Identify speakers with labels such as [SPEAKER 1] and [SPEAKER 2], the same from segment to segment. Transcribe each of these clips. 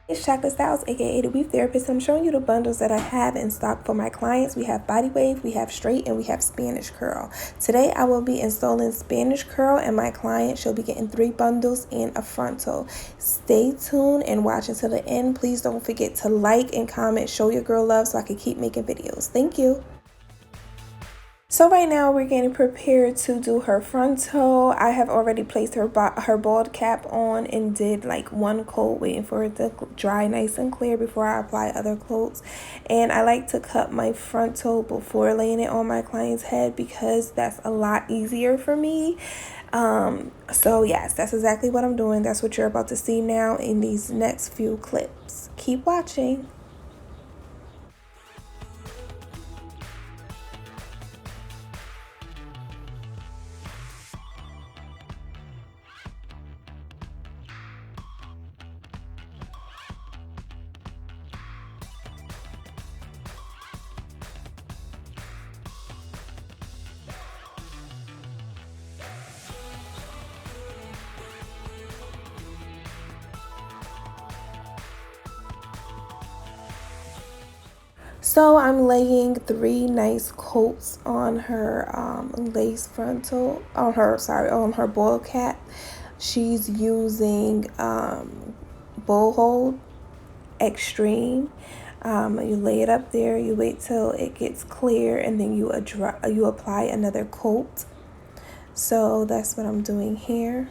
[SPEAKER 1] It's Chocolate Styles, aka the Weave Therapist. I'm showing you the bundles that I have in stock for my clients. We have body wave, we have straight, and we have Spanish curl. Today I will be installing Spanish curl, and my client she'll be getting 3 bundles and a frontal. Stay tuned and watch until the end. Please don't forget to like and comment, show your girl love so I can keep making videos. Thank you. So right now we're getting prepared to do her frontal. I have already placed her bald cap on and did like 1 coat, waiting for it to dry nice and clear before I apply other coats. And I like to cut my frontal before laying it on my client's head because that's a lot easier for me. So yes, that's exactly what I'm doing. That's what you're about to see now in these next few clips. Keep watching. So I'm laying 3 nice coats on her lace frontal, on her boil cap. She's using Bowl Hold Extreme. You lay it up there, you wait till it gets clear, and then you apply another coat. So that's what I'm doing here.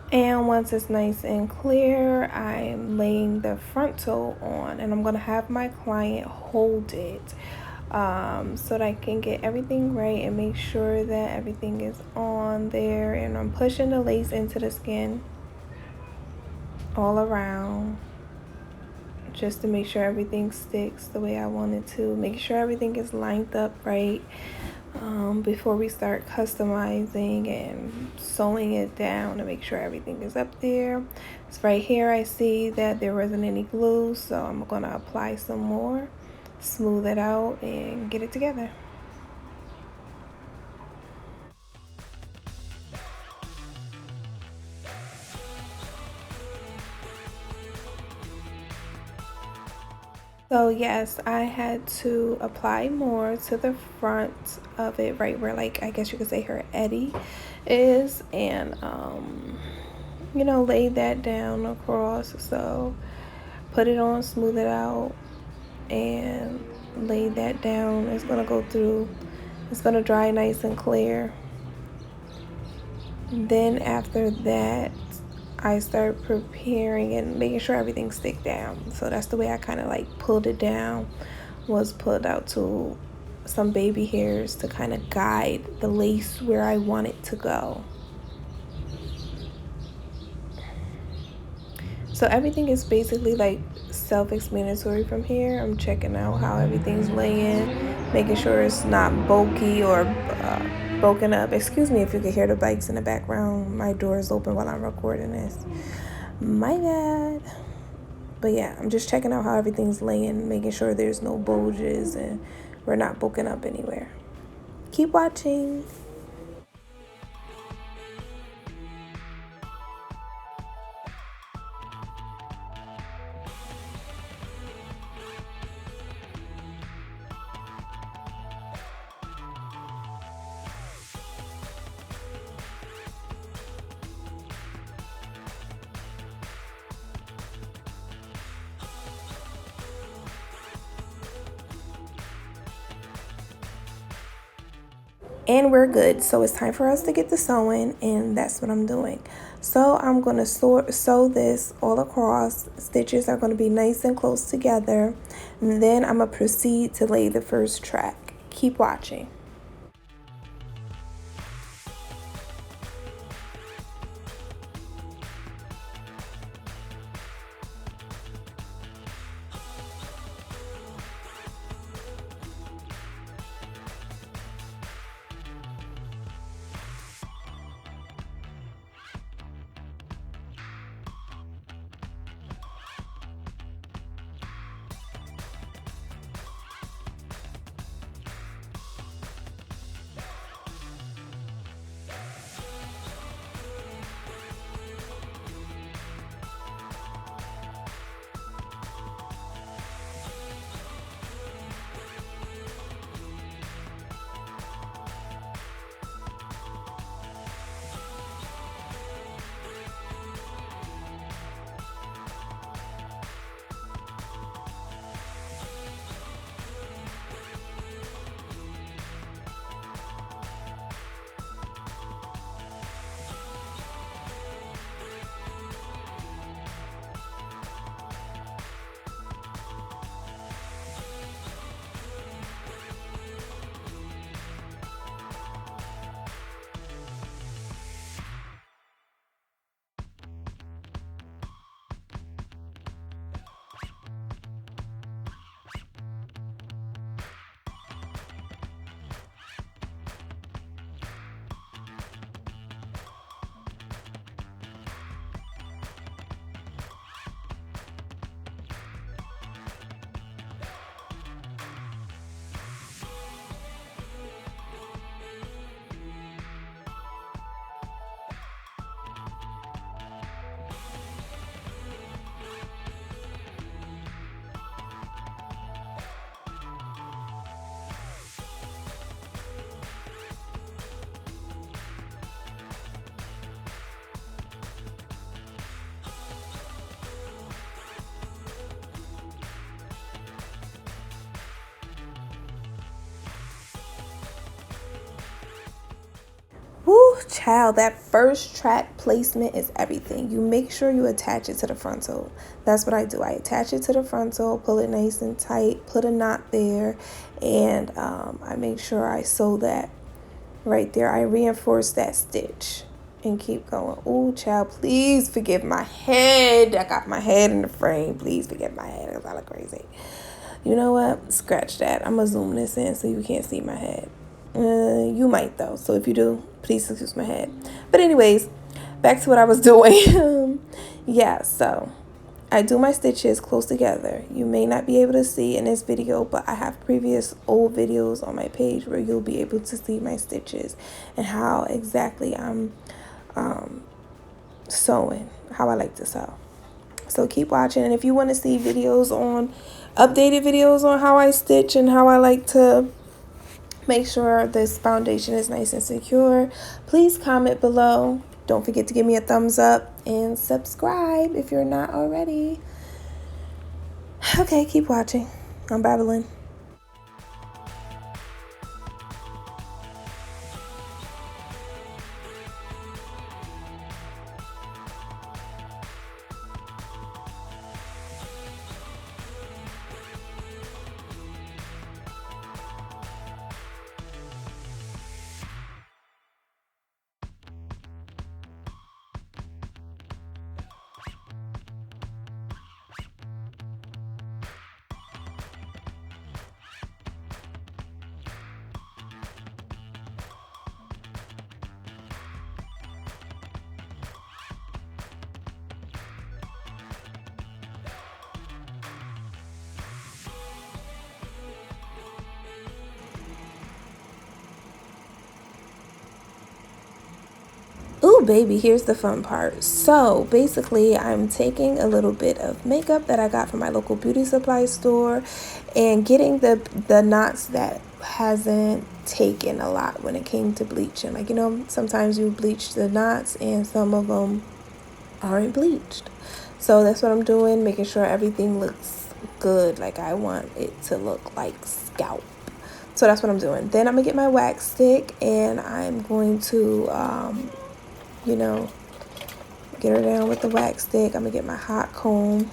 [SPEAKER 1] And once it's nice and clear, I'm laying the frontal on, and I'm going to have my client hold it so that I can get everything right and make sure that everything is on there. And I'm pushing the lace into the skin all around just to make sure everything sticks the way I want it to. Make sure everything is lined up right before we start customizing and sewing it down to make sure everything is up there. So right here I see that there wasn't any glue, so I'm gonna apply some more, smooth it out, and get it together. So yes, I had to apply more to the front of it, right where, like, I guess you could say her eddy is, and you know, lay that down across. So put it on, smooth it out, and lay that down. It's gonna go through, it's gonna dry nice and clear. Then after that, I start preparing and making sure everything stick down. So that's the way I kind of like pulled it down, was pulled out to some baby hairs to kind of guide the lace where I want it to go. So everything is basically like self-explanatory from here. I'm checking out how everything's laying, making sure it's not bulky or broken up. Excuse me if you can hear the bikes in the background. My door is open while I'm recording this. My bad. But yeah, I'm just checking out how everything's laying, making sure there's no bulges and we're not bulking up anywhere. Keep watching. And we're good. So it's time for us to get the sewing, and that's what I'm doing. So I'm going to sew this all across. Stitches are going to be nice and close together. And then I'm going to proceed to lay the first track. Keep watching. Woo, child, that first track placement is everything. You make sure you attach it to the frontal. That's what I do. I attach it to the frontal, pull it nice and tight, put a knot there, and I make sure I sew that right there. I reinforce that stitch and keep going. Ooh, child, please forgive my head. I got my head in the frame. Please forgive my head because I look crazy. You know what? Scratch that. I'm going to zoom this in so you can't see my head. You might though, so if you do, please excuse my head. But anyways, back to what I was doing. Yeah, so I do my stitches close together. You may not be able to see in this video, but I have previous old videos on my page where you'll be able to see my stitches and how exactly I'm sewing, how I like to sew. So keep watching, and if you want to see videos on updated videos on how I stitch and how I like to make sure this foundation is nice and secure, please comment below. Don't forget to give me a thumbs up and subscribe if you're not already. Okay, keep watching. I'm babbling. Ooh, baby, here's the fun part. So basically, I'm taking a little bit of makeup that I got from my local beauty supply store and getting the knots that hasn't taken a lot when it came to bleaching. Like, you know, sometimes you bleach the knots and some of them aren't bleached. So that's what I'm doing, making sure everything looks good. Like I want it to look like scalp. So that's what I'm doing. Then I'm going to get my wax stick, and I'm going to, get her down with the wax stick. I'm going to get my hot comb,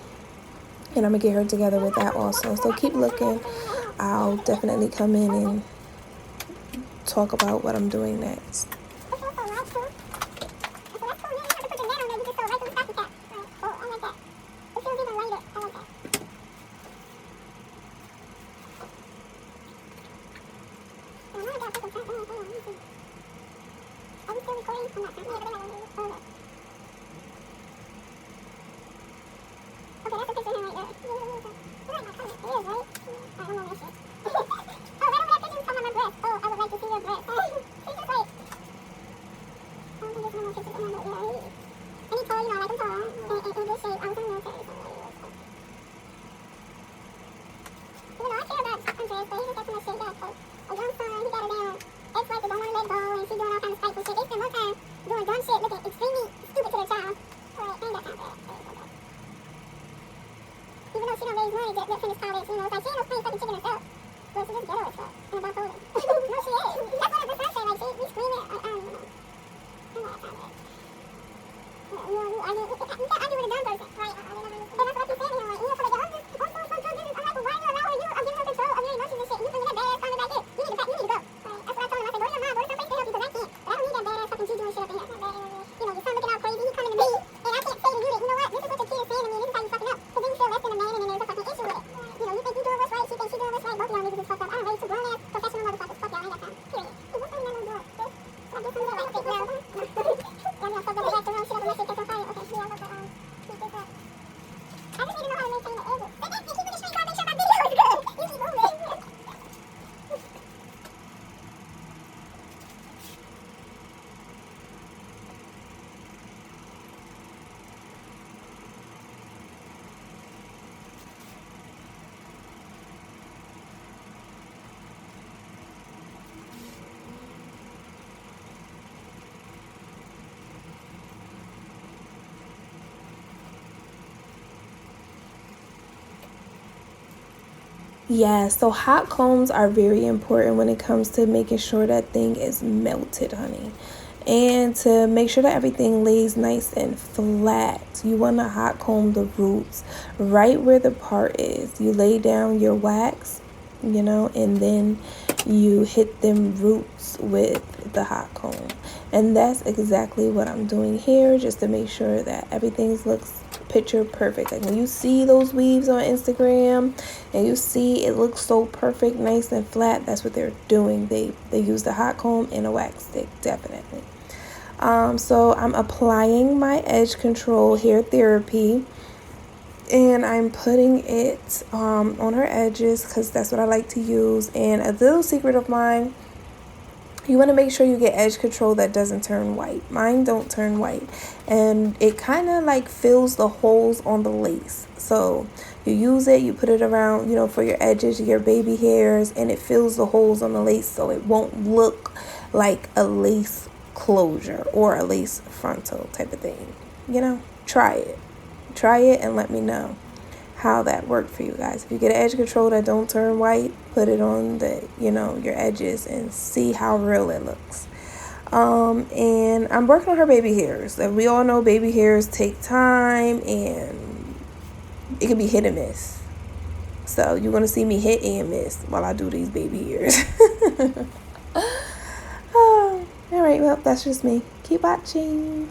[SPEAKER 1] and I'm going to get her together with that also. So keep looking. I'll definitely come in and talk about what I'm doing next. Yeah, so hot combs are very important when it comes to making sure that thing is melted, honey. And to make sure that everything lays nice and flat, you want to hot comb the roots right where the part is. You lay down your wax, and then you hit them roots with the hot comb. And that's exactly what I'm doing here, just to make sure that everything looks picture perfect. Like when you see those weaves on Instagram and you see it looks so perfect, nice and flat, that's what they're doing. They use the hot comb and a wax stick, definitely. So I'm applying my edge control hair therapy, and I'm putting it on her edges because that's what I like to use. And a little secret of mine, you want to make sure you get edge control that doesn't turn white. Mine don't turn white, and it kind of like fills the holes on the lace. So you use it, you put it around, for your edges, your baby hairs, and it fills the holes on the lace so it won't look like a lace closure or a lace frontal type of thing. Try it and let me know how that worked for you guys. If you get an edge control that don't turn white, put it on the your edges and see how real it looks. And I'm working on her baby hairs. Like we all know, baby hairs take time and it can be hit and miss. So you're gonna see me hit and miss while I do these baby hairs. All right, well, that's just me. Keep watching.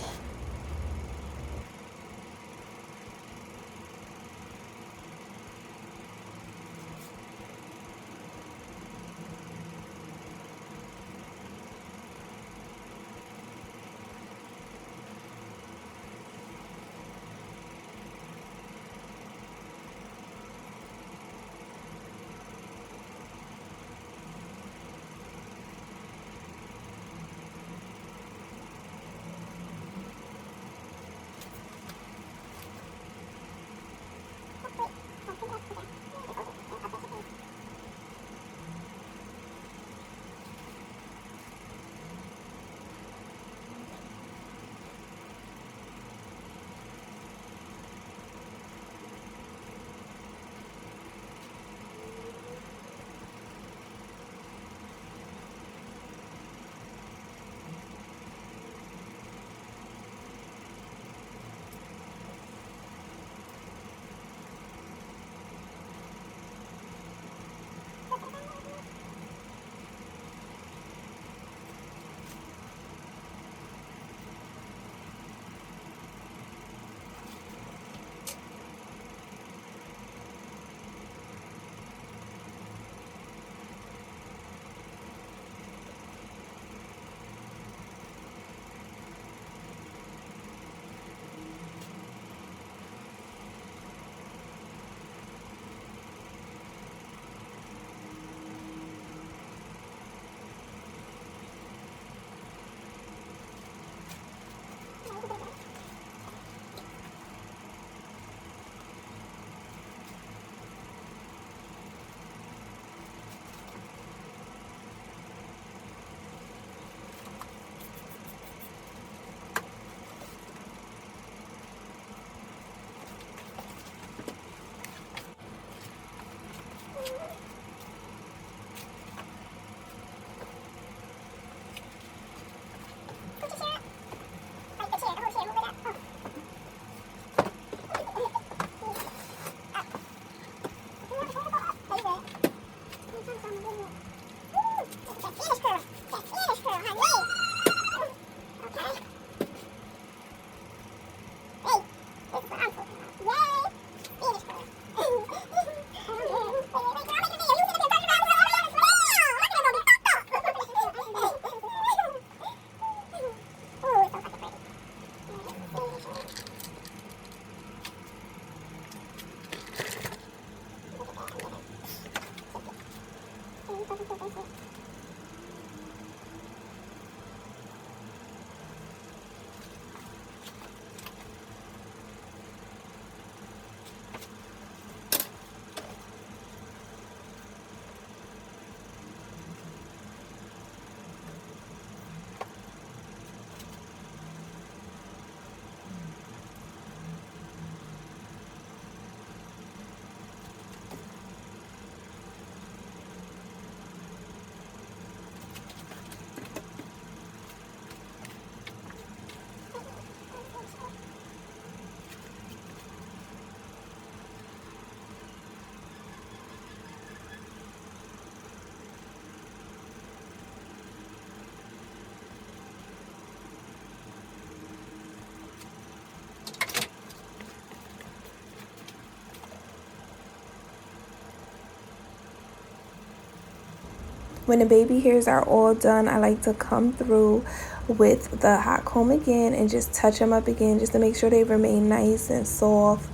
[SPEAKER 1] When the baby hairs are all done, I like to come through with the hot comb again and just touch them up again just to make sure they remain nice and soft,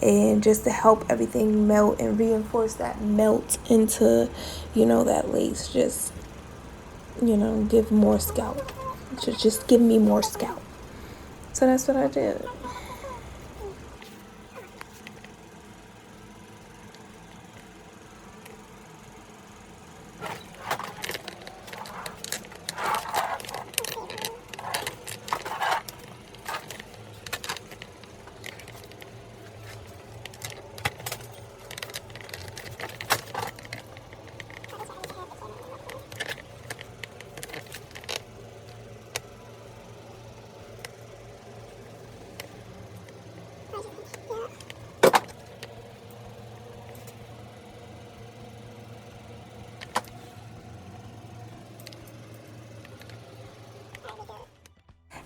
[SPEAKER 1] and just to help everything melt and reinforce that melt into, that lace. Just, give more scalp. Just give me more scalp. So that's what I did.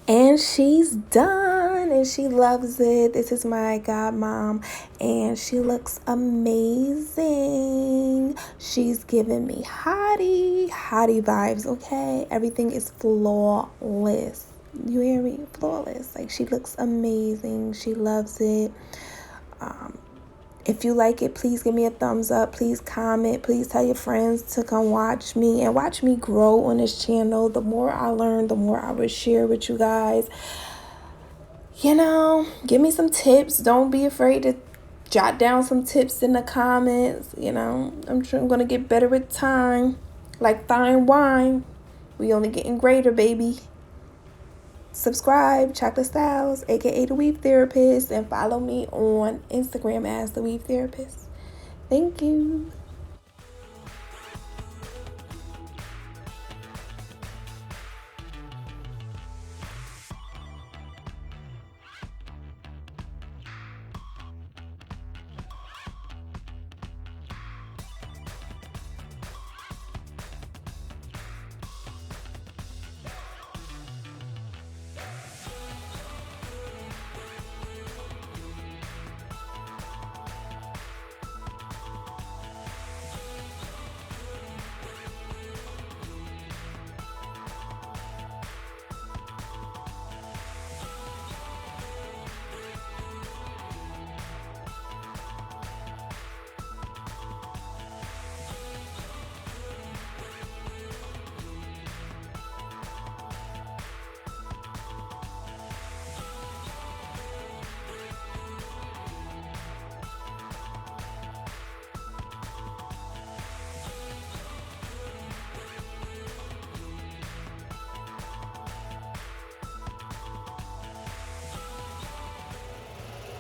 [SPEAKER 1] And she's done and she loves it. This is my godmom and she looks amazing. She's giving me hottie vibes, okay? Everything is flawless. You hear me? Flawless. Like, she looks amazing. She loves it. If you like it, please give me a thumbs up. Please comment. Please tell your friends to come watch me and watch me grow on this channel. The more I learn, the more I will share with you guys. Give me some tips. Don't be afraid to jot down some tips in the comments. I'm sure I'm going to get better with time. Like fine wine. We only getting greater, baby. Subscribe, Chocolate Styles, aka The Weave Therapist, and follow me on Instagram as The Weave Therapist. Thank you.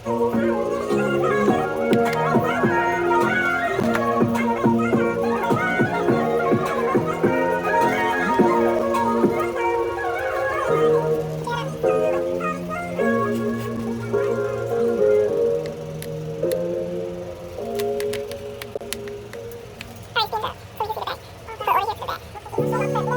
[SPEAKER 1] All right, stand up. So you can see the back. So, or here to the back.